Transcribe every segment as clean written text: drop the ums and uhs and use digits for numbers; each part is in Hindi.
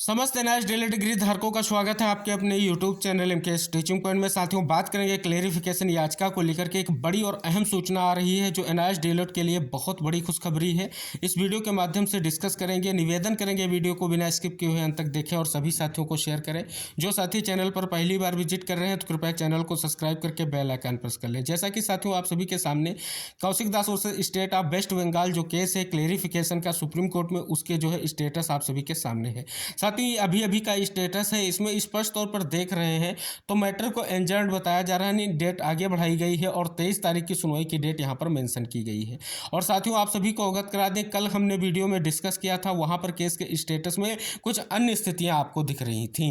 समस्त एनआईएस डेली डिग्री धारकों का स्वागत है आपके अपने YouTube channel MKS teaching point में। साथियों, बात करेंगे क्लेरिफिकेशन याचिका को लेकर के। एक बड़ी और अहम सूचना आ रही है जो एनआईएस डीएलएड के लिए बहुत बड़ी खुशखबरी है। इस वीडियो के माध्यम से डिस्कस करेंगे। निवेदन करेंगे वीडियो को बिना स्किप किए हुए अंत तक देखें और सभी साथियों को शेयर करें। जो साथी चैनल पर पहली बार विजिट कर रहे हैं तो कृपया चैनल को सब्सक्राइब करके बेल आइकन प्रेस कर लें। जैसा कि साथियों आप सभी के सामने Kaushik Das versus state of West Bengal जो केस है क्लेरिफिकेशन का सुप्रीम कोर्ट में, उसके जो है स्टेटस आप सभी के सामने है। साथ ही अभी का स्टेटस है, इसमें स्पष्ट तौर पर देख रहे हैं तो मैटर को एडजर्न बताया जा रहा है, नहीं डेट आगे बढ़ाई गई है और 23 तारीख की सुनवाई की डेट यहां पर मेंशन की गई है। और साथियों आप सभी को अवगत करा दें, कल हमने वीडियो में डिस्कस किया था, वहां पर केस के स्टेटस में कुछ अन्य स्थितियां आपको दिख रही थी।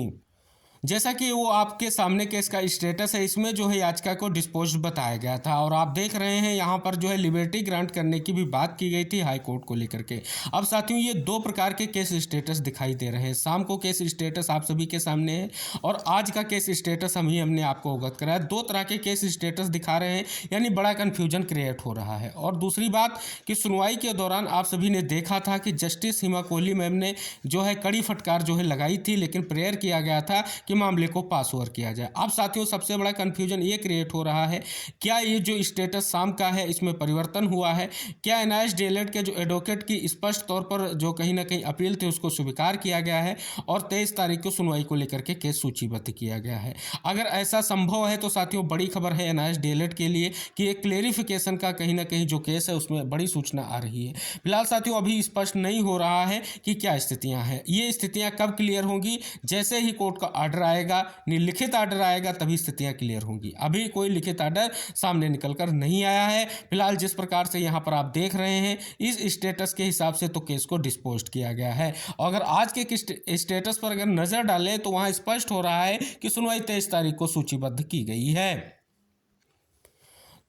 जैसा कि वो आपके सामने केस का स्टेटस है, इसमें जो है याचिका को डिस्पोज बताया गया था और आप देख रहे हैं यहाँ पर जो है लिबर्टी ग्रांट करने की भी बात की गई थी हाई कोर्ट को लेकर के। अब साथियों ये दो प्रकार के केस स्टेटस दिखाई दे रहे हैं। शाम को केस स्टेटस आप सभी के सामने है और आज का केस स्टेटस हमने आपको अवगत कराया। दो तरह के केस स्टेटस दिखा रहे हैं, यानी बड़ा कन्फ्यूजन क्रिएट हो रहा है। और दूसरी बात कि सुनवाई के दौरान आप सभी ने देखा था कि जस्टिस हिमा कोहली मैम ने जो है कड़ी फटकार जो है लगाई थी, लेकिन प्रेयर किया गया था कि मामले को पास ओवर किया जाए। अब साथियों सबसे बड़ा कंफ्यूजन ये क्रिएट हो रहा है, क्या ये जो स्टेटस शाम का है इसमें परिवर्तन हुआ है? क्या एनआईएस डीएलएड के जो एडवोकेट की स्पष्ट तौर पर जो कहीं ना कहीं अपील थी उसको स्वीकार किया गया है और 23 तारीख को सुनवाई को लेकर के केस सूचीबद्ध किया गया है? अगर ऐसा संभव है तो साथियों बड़ी खबर है एनआईएस डीएलएड के लिए कि एक क्लेरिफिकेशन का कहीं ना कहीं जो केस है उसमें बड़ी सूचना आ रही है। फिलहाल साथियों अभी स्पष्ट नहीं हो रहा है कि क्या स्थितियां हैं। ये स्थितियां कब क्लियर होंगी? जैसे ही कोर्ट का ऑर्डर आएगा, लिखित आर्डर आएगा, तभी स्थितियां क्लियर होंगी। अभी कोई लिखित आर्डर सामने निकलकर नहीं आया है। फिलहाल जिस प्रकार से यहां पर आप देख रहे हैं इस स्टेटस के हिसाब से तो केस को डिस्पोज किया गया है। और अगर आज के स्टेटस पर अगर नजर डालें तो वहां स्पष्ट हो रहा है कि सुनवाई 23 तारीख को सूचीबद्ध की गई है।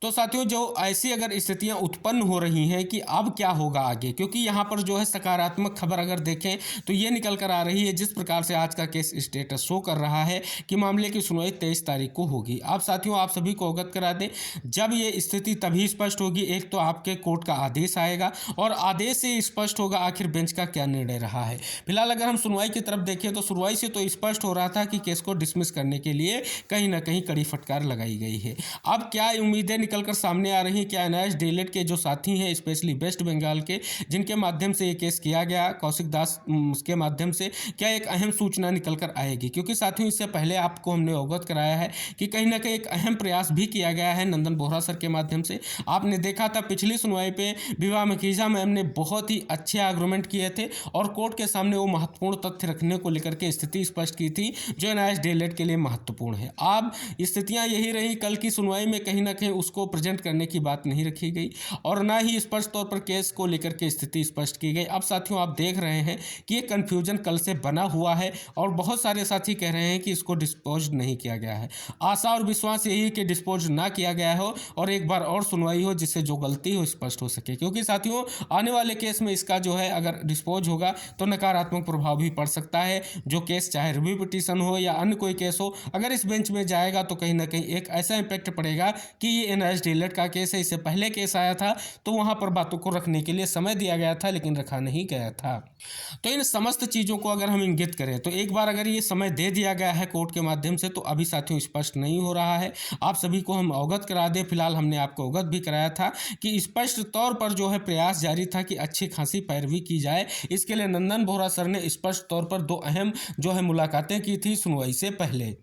तो साथियों जो ऐसी अगर स्थितियां उत्पन्न हो रही हैं कि अब क्या होगा आगे, क्योंकि यहाँ पर जो है सकारात्मक खबर अगर देखें तो ये निकल कर आ रही है, जिस प्रकार से आज का केस स्टेटस शो कर रहा है कि मामले की सुनवाई 23 तारीख को होगी। अब साथियों आप सभी को अवगत करा दें, जब ये स्थिति तभी स्पष्ट होगी, एक तो आपके कोर्ट का आदेश आएगा और आदेश से स्पष्ट होगा आखिर बेंच का क्या निर्णय रहा है। फिलहाल अगर हम सुनवाई की तरफ देखें तो सुनवाई से तो स्पष्ट हो रहा था कि केस को डिसमिस करने के लिए कहीं ना कहीं कड़ी फटकार लगाई गई है। अब क्या उम्मीदें निकलकर सामने आ रही हैं? क्या एनआईएस डीएलएड के जो साथी हैं स्पेशली वेस्ट बंगाल के, जिनके माध्यम से ये केस किया गया कौशिक दास, उसके माध्यम से क्या एक अहम सूचना निकलकर आएगी? क्योंकि साथियों इससे पहले आपको हमने अवगत कराया है कि कहीं ना कहीं एक अहम प्रयास भी किया गया है नंदन बोहरा सर के माध्यम से। आपने देखा था पिछली सुनवाई पे विवाह मखीजा मैम ने बहुत ही अच्छे आर्गूमेंट किए थे और कोर्ट के सामने वो महत्वपूर्ण तथ्य रखने को लेकर के स्थिति स्पष्ट की थी जो एनआईएस डीएलएड के लिए महत्वपूर्ण है। अब स्थितियां यही रही, कल की सुनवाई में कहीं ना कहीं उसको प्रेजेंट करने की बात नहीं रखी गई और ना ही स्पष्ट तौर पर केस को लेकर के स्थिति स्पष्ट की गई। अब साथियों आप देख रहे हैं कि ये कंफ्यूजन कल से बना हुआ है और बहुत सारे साथी कह रहे हैं कि इसको डिस्पोज नहीं किया गया है। आशा और विश्वास यही कि डिस्पोज ना किया गया हो और एक बार और सुनवाई हो जिससे जो गलती हो स्पष्ट हो सके, क्योंकि साथियों आने वाले केस में इसका जो है अगर डिस्पोज होगा तो नकारात्मक प्रभाव भी पड़ सकता है। जो केस चाहे रिव्यू पिटीशन हो या अन्य कोई केस हो, अगर इस बेंच में जाएगा तो कहीं ना कहीं एक ऐसा इंपैक्ट पड़ेगा कि ये एनआईएस डीएलएड का केस है, इससे पहले केस आया था तो वहां पर बातों को रखने के लिए समय दिया गया था लेकिन रखा नहीं गया था। तो इन समस्त चीजों को अगर हम इंगित करें तो एक बार अगर ये समय दे दिया गया है कोर्ट के माध्यम से तो अभी साथियों स्पष्ट नहीं हो रहा है। आप सभी को हम अवगत करा दें, फिलहाल हमने आपको अवगत भी कराया था कि स्पष्ट तौर पर जो है प्रयास जारी था कि अच्छी खासी पैरवी की जाए। इसके लिए नंदन बोहरा सर ने स्पष्ट तौर पर दो अहम जो है मुलाकातें की थी सुनवाई से पहले।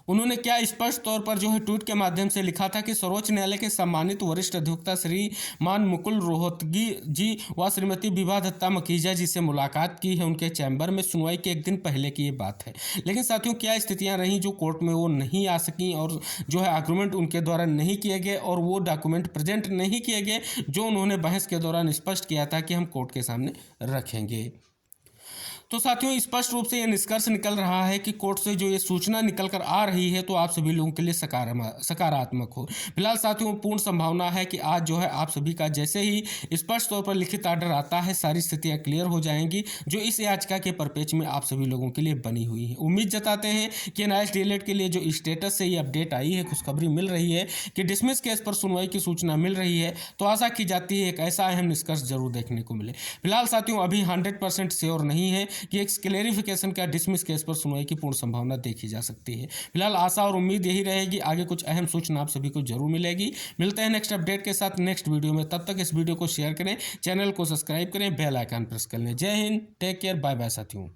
उन्होंने क्या स्पष्ट तौर पर जो है ट्वीट के माध्यम से लिखा था कि सर्वोच्च न्यायालय के सम्मानित वरिष्ठ अधिवक्ता श्रीमान मुकुल रोहतगी जी व श्रीमती विभा दत्ता मखीजा जी से मुलाकात की है उनके चैम्बर में। सुनवाई के एक दिन पहले की ये बात है। लेकिन साथियों क्या स्थितियां रहीं जो कोर्ट में वो नहीं आ सकी और जो है आर्गूमेंट उनके द्वारा नहीं किए गए और वो डॉक्यूमेंट प्रेजेंट नहीं किए गए जो उन्होंने बहस के दौरान स्पष्ट किया था कि हम कोर्ट के सामने रखेंगे। तो साथियों स्पष्ट रूप से यह निष्कर्ष निकल रहा है कि कोर्ट से जो ये सूचना निकल कर आ रही है तो आप सभी लोगों के लिए सकारात्मक हो। फिलहाल साथियों पूर्ण संभावना है कि आज जो है आप सभी का जैसे ही स्पष्ट तौर पर लिखित आर्डर आता है सारी स्थितियां क्लियर हो जाएंगी जो इस याचिका के परपेच में आप सभी लोगों के लिए बनी हुई है। उम्मीद जताते हैं कि एनआईएस डीएलएड के लिए जो स्टेटस से ये अपडेट आई है, खुशखबरी मिल रही है कि डिसमिस केस पर सुनवाई की सूचना मिल रही है, तो आशा की जाती है एक ऐसा अहम निष्कर्ष जरूर देखने को मिले। फिलहाल साथियों अभी 100% श्योर नहीं है कि एक क्लेरिफिकेशन का डिसमिस केस पर सुनवाई की पूर्ण संभावना देखी जा सकती है। फिलहाल आशा और उम्मीद यही रहेगी आगे कुछ अहम सूचना आप सभी को जरूर मिलेगी। मिलते हैं नेक्स्ट अपडेट के साथ नेक्स्ट वीडियो में। तब तक इस वीडियो को शेयर करें, चैनल को सब्सक्राइब करें, बेल आइकन प्रेस कर लें। जय हिंद, टेक केयर, बाय बाय साथियों।